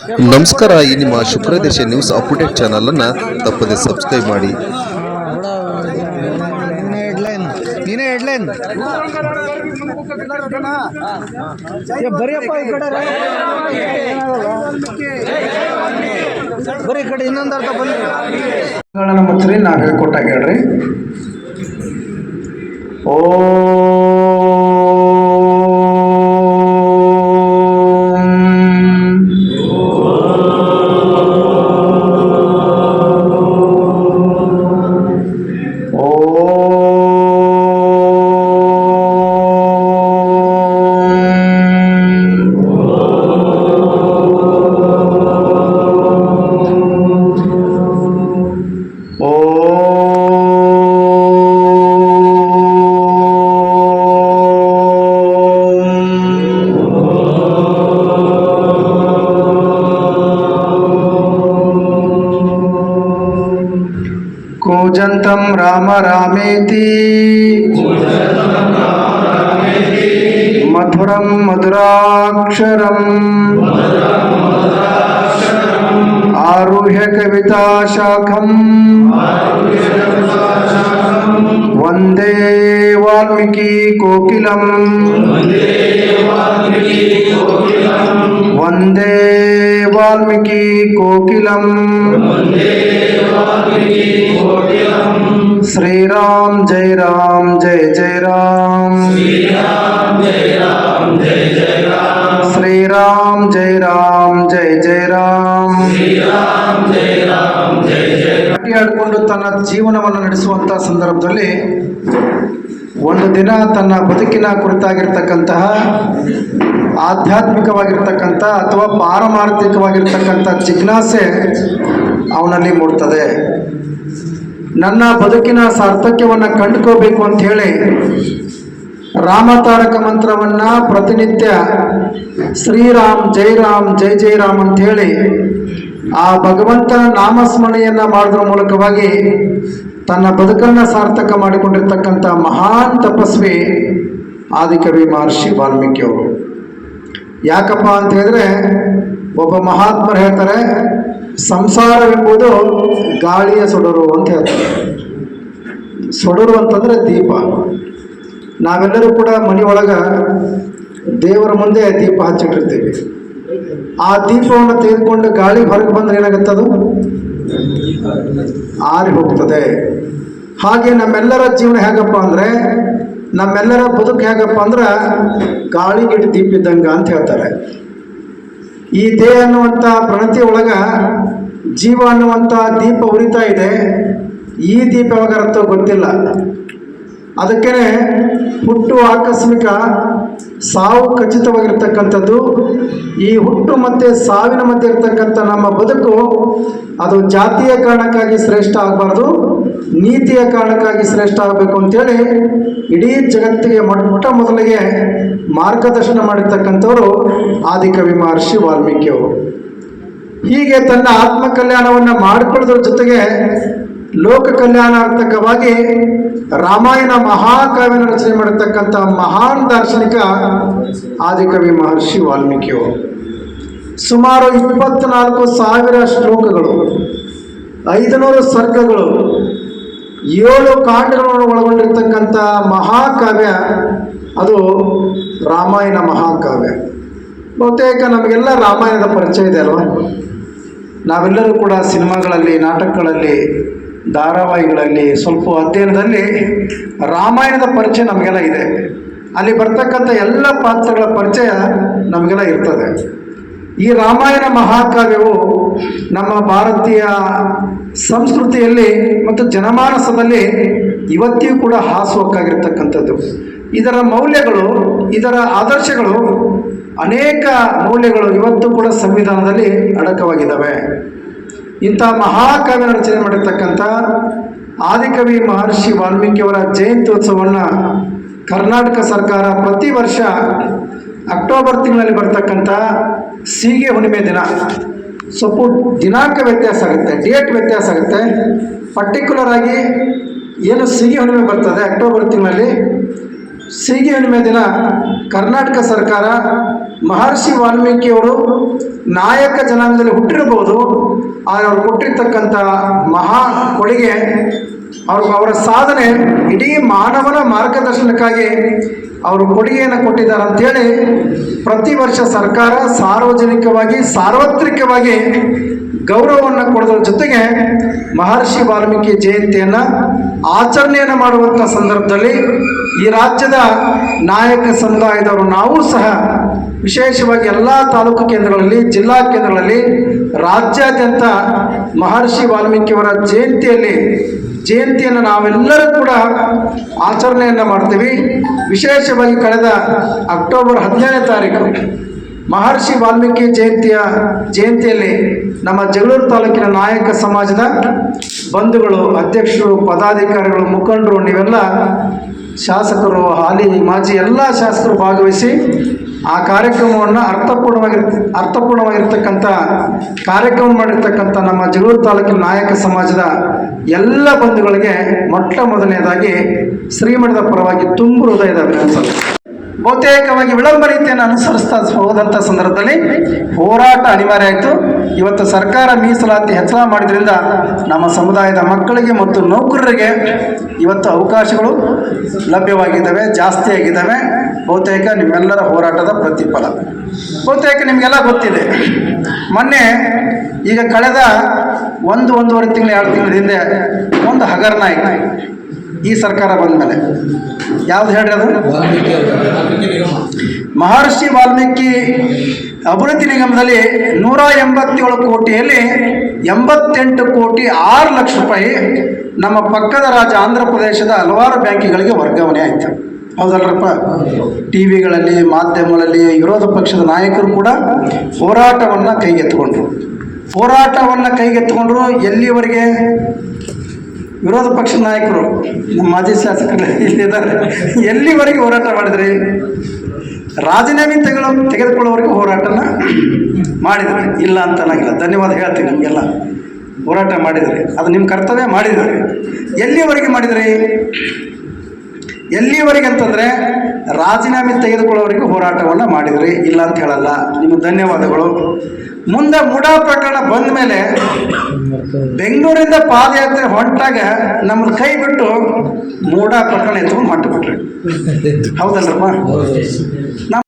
ನಮಸ್ಕಾರ. ಈ ನಿಮ್ಮ ಶುಕ್ರದೇಶ ನ್ಯೂಸ್ ಅಪ್ಡೇಟ್ ಚಾನಲ್ ಅನ್ನ ತಪ್ಪದೆ ಸಬ್ಸ್ಕ್ರೈಬ್ ಮಾಡಿ. ಬರೀ ಕಡೆ ಇನ್ನೊಂದು ಅರ್ಥ ಬಂದ್ರಿ ಮುಚ್ಚ್ರಿ, ನಾವು ಹೇಳ್ಕೊಟ್ಟಾಗ ಹೇಳ್ರಿ. ಓ कूजन्तं राम रामेति मधुरं मधुराक्षरम् आरुह्य कविताशाखं वन्दे वाल्मीकि कोकिलम् वन्दे वाल्मीकि कोकिलम् श्री राम जय राम जय जय राम, श्री राम जय राम जय जय राम, श्री राम जय राम जय जय राम, श्री राम जय राम जय जय राम. ಆಡಿಕೊಂಡು ತನ್ನ ಜೀವನವನ್ನು ನಡೆಸುವಂತ ಸಂದರ್ಭದಲ್ಲಿ ಒಂದು ದಿನ ತನ್ನ ಬದುಕಿನ ಕುರಿತಾಗಿರ್ತಕ್ಕಂತಹ ಆಧ್ಯಾತ್ಮಿಕವಾಗಿರ್ತಕ್ಕಂಥ ಅಥವಾ ಪಾರಮಾರ್ಥಿಕವಾಗಿರ್ತಕ್ಕಂಥ ಜಿಜ್ಞಾಸೆ ಅವನಲ್ಲಿ ಮೂಡ್ತದೆ. ನನ್ನ ಬದುಕಿನ ಸಾರ್ಥಕ್ಯವನ್ನು ಕಂಡುಕೋಬೇಕು ಅಂತ ಹೇಳಿ ರಾಮತಾರಕ ಮಂತ್ರವನ್ನು ಪ್ರತಿನಿತ್ಯ ಶ್ರೀರಾಮ್ ಜೈ ರಾಮ್ ಜೈ ಜೈ ರಾಮ್ ಅಂತ ಹೇಳಿ ಆ ಭಗವಂತನ ನಾಮಸ್ಮರಣೆಯನ್ನು ಮಾಡೋದ್ರ ಮೂಲಕವಾಗಿ ತನ್ನ ಬದುಕನ್ನು ಸಾರ್ಥಕ ಮಾಡಿಕೊಂಡಿರ್ತಕ್ಕಂಥ ಮಹಾನ್ ತಪಸ್ವಿ ಆದಿಕವಿ ಮಹರ್ಷಿ ವಾಲ್ಮೀಕಿಯವರು. ಯಾಕಪ್ಪ ಅಂತ ಹೇಳಿದ್ರೆ, ಒಬ್ಬ ಮಹಾತ್ಮರು ಹೇಳ್ತಾರೆ, ಸಂಸಾರವೆಂಬುದು ಗಾಳಿಯ ಸೊಡರು ಅಂತ ಹೇಳ್ತಾರೆ. ಸೊಡರು ಅಂತಂದರೆ ದೀಪ. ನಾವೆಲ್ಲರೂ ಕೂಡ ಮನೆಯೊಳಗೆ ದೇವರ ಮುಂದೆ ದೀಪ ಹಚ್ಚಿಟ್ಟಿರ್ತೀವಿ. ಆ ದೀಪವನ್ನು ತೆಗೆದುಕೊಂಡು ಗಾಳಿ ಹೊರಗೆ ಬಂದರೆ ಏನಾಗುತ್ತದು? ಆರಿ ಹೋಗ್ತದೆ. ಹಾಗೆ ನಮ್ಮೆಲ್ಲರ ಜೀವನ ಹೇಗಪ್ಪ ಅಂದರೆ, ನಮ್ಮೆಲ್ಲರ ಬದುಕು ಹೇಗಪ್ಪ ಅಂದ್ರೆ ಗಾಳಿಗಿಟ್ಟು ದೀಪ ಇದ್ದಂಗೆ ಅಂತ ಹೇಳ್ತಾರೆ. ಈ ದೇಹ ಅನ್ನುವಂಥ ಪ್ರಣತಿ ಒಳಗ ಜೀವ ಅನ್ನುವಂಥ ದೀಪ ಉರಿತಾ ಇದೆ. ಈ ದೀಪ ಯಾವಾಗತ್ತೋ ಗೊತ್ತಿಲ್ಲ. ಅದಕ್ಕೆ ಹುಟ್ಟು ಆಕಸ್ಮಿಕ, ಸಾವು ಖಚಿತವಾಗಿರ್ತಕ್ಕಂಥದ್ದು. ಈ ಹುಟ್ಟು ಮತ್ತು ಸಾವಿನ ಮಧ್ಯೆ ಇರ್ತಕ್ಕಂಥ ನಮ್ಮ ಬದುಕು ಅದು ಜಾತಿಯ ಕಾರಣಕ್ಕಾಗಿ ಶ್ರೇಷ್ಠ ಆಗಬಾರ್ದು, ನೀತಿಯ ಕಾರಣಕ್ಕಾಗಿ ಶ್ರೇಷ್ಠ ಆಗಬೇಕು ಅಂತೇಳಿ ಇಡೀ ಜಗತ್ತಿಗೆ ಮೊಟ್ಟ ಮೊದಲಿಗೆ ಮಾರ್ಗದರ್ಶನ ಮಾಡಿರ್ತಕ್ಕಂಥವರು ಆದಿಕವಿ ಮಹರ್ಷಿ ವಾಲ್ಮೀಕಿಯವರು. ಹೀಗೆ ತನ್ನ ಆತ್ಮಕಲ್ಯಾಣವನ್ನು ಮಾಡಿಕೊಳ್ಳೋದ್ರ ಜೊತೆಗೆ ಲೋಕ ಕಲ್ಯಾಣಾರ್ಥಕವಾಗಿ ರಾಮಾಯಣ ಮಹಾಕಾವ್ಯನ ರಚನೆ ಮಾಡಿರ್ತಕ್ಕಂಥ ಮಹಾನ್ ದಾರ್ಶನಿಕ ಆದಿಕವಿ ಮಹರ್ಷಿ ವಾಲ್ಮೀಕಿಯವರು. ಸುಮಾರು 24,000 ಶ್ಲೋಕಗಳು, 500 ಸರ್ಗಗಳು, 7 ಕಾಂಡಗಳನ್ನು ಒಳಗೊಂಡಿರ್ತಕ್ಕಂಥ ಮಹಾಕಾವ್ಯ ಅದು ರಾಮಾಯಣ ಮಹಾಕಾವ್ಯ. ಬಹುತೇಕ ನಮಗೆಲ್ಲ ರಾಮಾಯಣದ ಪರಿಚಯ ಇದೆ ಅಲ್ವಾ? ನಾವೆಲ್ಲರೂ ಕೂಡ ಸಿನಿಮಾಗಳಲ್ಲಿ, ನಾಟಕಗಳಲ್ಲಿ, ಧಾರಾವಾಹಿಗಳಲ್ಲಿ, ಸ್ವಲ್ಪ ಅಧ್ಯಯನದಲ್ಲಿ ರಾಮಾಯಣದ ಪರಿಚಯ ನಮಗೆಲ್ಲ ಇದೆ. ಅಲ್ಲಿ ಬರ್ತಕ್ಕಂಥ ಎಲ್ಲ ಪಾತ್ರಗಳ ಪರಿಚಯ ನಮಗೆಲ್ಲ ಇರ್ತದೆ. ಈ ರಾಮಾಯಣ ಮಹಾಕಾವ್ಯವು ನಮ್ಮ ಭಾರತೀಯ ಸಂಸ್ಕೃತಿಯಲ್ಲಿ ಮತ್ತು ಜನಮಾನಸದಲ್ಲಿ ಇವತ್ತಿಗೂ ಕೂಡ ಹಾಸುಹೊಕ್ಕಾಗಿರ್ತಕ್ಕಂಥದ್ದು. ಇದರ ಮೌಲ್ಯಗಳು, ಇದರ ಆದರ್ಶಗಳು, ಅನೇಕ ಮೌಲ್ಯಗಳು ಇವತ್ತು ಕೂಡ ಸಂವಿಧಾನದಲ್ಲಿ ಅಡಕವಾಗಿದ್ದಾವೆ. ಇಂಥ ಮಹಾಕಾವ್ಯನ ರಚನೆ ಮಾಡಿರ್ತಕ್ಕಂಥ ಆದಿಕವಿ ಮಹರ್ಷಿ ವಾಲ್ಮೀಕಿಯವರ ಜಯಂತ್ಯೋತ್ಸವವನ್ನು ಕರ್ನಾಟಕ ಸರ್ಕಾರ ಪ್ರತಿ ವರ್ಷ ಅಕ್ಟೋಬರ್ ತಿಂಗಳಲ್ಲಿ ಬರ್ತಕ್ಕಂಥ ಸೀಗೆ ಹುಣ್ಣಿಮೆ ದಿನ, ಸ್ವಲ್ಪ ದಿನಾಂಕ ವ್ಯತ್ಯಾಸ ಆಗುತ್ತೆ, ಡೇಟ್ ವ್ಯತ್ಯಾಸ ಆಗುತ್ತೆ. ಪರ್ಟಿಕ್ಯುಲರ್ ಆಗಿ ಏನು ಸೀಗೆ ಹುಣ್ಣಿಮೆ ಬರ್ತದೆ ಅಕ್ಟೋಬರ್ ತಿಂಗಳಲ್ಲಿ, ಸೀಗೆ ಹುಣ್ಣಿಮೆ ದಿನ ಕರ್ನಾಟಕ ಸರ್ಕಾರ ಮಹರ್ಷಿ ವಾಲ್ಮೀಕಿಯವರು ನಾಯಕ ಜನಾಂಗದಲ್ಲಿ ಹುಟ್ಟಿರಬಹುದು, ಆದರೆ ಅವರು ಕೊಟ್ಟಿರ್ತಕ್ಕಂಥ ಮಹಾ ಕೊಡುಗೆ, ಅವರ ಸಾಧನೆ ಇಡೀ ಮಾನವನ ಮಾರ್ಗದರ್ಶನಕ್ಕಾಗಿ ಅವರು ಕೊಡುಗೆಯನ್ನು ಕೊಟ್ಟಿದ್ದಾರೆ ಅಂಥೇಳಿ ಪ್ರತಿ ವರ್ಷ ಸರ್ಕಾರ ಸಾರ್ವಜನಿಕವಾಗಿ ಸಾರ್ವತ್ರಿಕವಾಗಿ ಗೌರವವನ್ನು ಕೊಡೋದ್ರ ಜೊತೆಗೆ ಮಹರ್ಷಿ ವಾಲ್ಮೀಕಿ ಜಯಂತಿಯನ್ನು ಆಚರಣೆಯನ್ನು ಮಾಡುವಂಥ ಸಂದರ್ಭದಲ್ಲಿ ಈ ರಾಜ್ಯದ ನಾಯಕ ಸಮುದಾಯದವರು ನಾವು ಸಹ ವಿಶೇಷವಾಗಿ ಎಲ್ಲ ತಾಲೂಕು ಕೇಂದ್ರಗಳಲ್ಲಿ, ಜಿಲ್ಲಾ ಕೇಂದ್ರಗಳಲ್ಲಿ, ರಾಜ್ಯಾದ್ಯಂತ ಮಹರ್ಷಿ ವಾಲ್ಮೀಕಿಯವರ ಜಯಂತಿಯನ್ನು ನಾವೆಲ್ಲರೂ ಕೂಡ ಆಚರಣೆಯನ್ನು ಮಾಡ್ತೀವಿ. ವಿಶೇಷವಾಗಿ ಕಳೆದ ಅಕ್ಟೋಬರ್ 17ನೇ ತಾರೀಕು ಮಹರ್ಷಿ ವಾಲ್ಮೀಕಿ ಜಯಂತಿಯಲ್ಲಿ ನಮ್ಮ ಜಗಳೂರು ತಾಲೂಕಿನ ನಾಯಕ ಸಮಾಜದ ಬಂಧುಗಳು, ಅಧ್ಯಕ್ಷರು, ಪದಾಧಿಕಾರಿಗಳು, ಮುಖಂಡರು, ನೀವೆಲ್ಲ ಶಾಸಕರು, ಹಾಲಿ ಮಾಜಿ ಎಲ್ಲ ಶಾಸಕರು ಭಾಗವಹಿಸಿ ಆ ಕಾರ್ಯಕ್ರಮವನ್ನು ಅರ್ಥಪೂರ್ಣವಾಗಿರ್ತಕ್ಕಂಥ ಕಾರ್ಯಕ್ರಮ ಮಾಡಿರ್ತಕ್ಕಂಥ ನಮ್ಮ ಜಗಳೂರು ತಾಲೂಕಿನ ನಾಯಕ ಸಮಾಜದ ಎಲ್ಲ ಬಂಧುಗಳಿಗೆ ಮೊಟ್ಟ ಮೊದಲನೇದಾಗಿ ಶ್ರೀಮಠದ ಪರವಾಗಿ ತುಂಬು ಹೃದಯದ ಅಭಿನಂದನೆ. ಬಹುತೇಕವಾಗಿ ವಿಳಂಬ ರೀತಿಯನ್ನು ಅನುಸರಿಸ್ತಾ ಹೋದಂಥ ಸಂದರ್ಭದಲ್ಲಿ ಹೋರಾಟ ಅನಿವಾರ್ಯ ಆಯಿತು. ಇವತ್ತು ಸರ್ಕಾರ ಮೀಸಲಾತಿ ಹೆಚ್ಚಳ ಮಾಡಿದ್ರಿಂದ ನಮ್ಮ ಸಮುದಾಯದ ಮಕ್ಕಳಿಗೆ ಮತ್ತು ನೌಕರರಿಗೆ ಇವತ್ತು ಅವಕಾಶಗಳು ಲಭ್ಯವಾಗಿದ್ದಾವೆ, ಜಾಸ್ತಿ ಆಗಿದ್ದಾವೆ. ಬಹುತೇಕ ನಿಮ್ಮೆಲ್ಲರ ಹೋರಾಟದ ಪ್ರತಿಫಲ. ಬಹುತೇಕ ನಿಮಗೆಲ್ಲ ಗೊತ್ತಿದೆ, ಮೊನ್ನೆ ಈಗ ಕಳೆದ ಒಂದೂವರೆ ತಿಂಗಳು 2 ತಿಂಗಳ ಹಿಂದೆ ಒಂದು ಹಗರಣ ಆಯಿತು ಈ ಸರ್ಕಾರ ಬಂದ ಮೇಲೆ. ಯಾವ್ದು ಹೇಳ್ರಿ ಅದು? ಮಹರ್ಷಿ ವಾಲ್ಮೀಕಿ ಅಭಿವೃದ್ಧಿ ನಿಗಮದಲ್ಲಿ 187 ಕೋಟಿಯಲ್ಲಿ 88 ಕೋಟಿ 6 ಲಕ್ಷ ರೂಪಾಯಿ ನಮ್ಮ ಪಕ್ಕದ ರಾಜ್ಯ ಆಂಧ್ರ ಪ್ರದೇಶದ ಹಲವಾರು ಬ್ಯಾಂಕಿಗಳಿಗೆ ವರ್ಗಾವಣೆ ಆಯಿತು. ಹೌದಲ್ರಪ್ಪ? ಟಿ ವಿಗಳಲ್ಲಿ, ಮಾಧ್ಯಮಗಳಲ್ಲಿ ವಿರೋಧ ಪಕ್ಷದ ನಾಯಕರು ಕೂಡ ಹೋರಾಟವನ್ನು ಕೈಗೆತ್ತಿಕೊಂಡ್ರು. ಎಲ್ಲಿವರೆಗೆ? ವಿರೋಧ ಪಕ್ಷದ ನಾಯಕರು, ನಮ್ಮ ಮಾಜಿ ಶಾಸಕರು ಇಲ್ಲಿದ್ದಾರೆ, ಎಲ್ಲಿವರೆಗೆ ಹೋರಾಟ ಮಾಡಿದ್ರಿ? ರಾಜೀನಾಮೆ ತೆಗೆದುಕೊಳ್ಳುವವರೆಗೂ ಹೋರಾಟನ ಮಾಡಿದ್ರಿ, ಇಲ್ಲ ಅಂತ ಅನ್ನಂಗಿಲ್ಲ. ಧನ್ಯವಾದ ಹೇಳ್ತೀನಿ ನಿಮಗೆಲ್ಲ. ಹೋರಾಟ ಮಾಡಿದ್ರಿ, ಅದು ನಿಮ್ಮ ಕರ್ತವ್ಯ ಮಾಡಿದ್ರಿ. ಎಲ್ಲಿವರೆಗೆ ಮಾಡಿದ್ರಿ? ಎಲ್ಲಿವರೆಗೆ ಅಂತಂದರೆ ರಾಜೀನಾಮೆ ತೆಗೆದುಕೊಳ್ಳೋವರೆಗೂ ಹೋರಾಟವನ್ನು ಮಾಡಿದ್ರಿ, ಇಲ್ಲ ಅಂತ ಹೇಳಲ್ಲ. ನಿಮಗೆ ಧನ್ಯವಾದಗಳು. ಮುಂದೆ ಮುಡಾ ಪ್ರಕರಣ ಬಂದ ಮೇಲೆ ಬೆಂಗಳೂರಿಂದ ಪಾದಯಾತ್ರೆ ಹೊಂಟಾಗ ನಮ್ಮನ್ನು ಕೈ ಬಿಟ್ಟು ಮೂಡಾ ಪ್ರಕರಣ ಎತ್ಕೊಂಡು ಹೊಂಟುಬಿಟ್ರಿ. ಹೌದಲ್ರಪ್ಪ?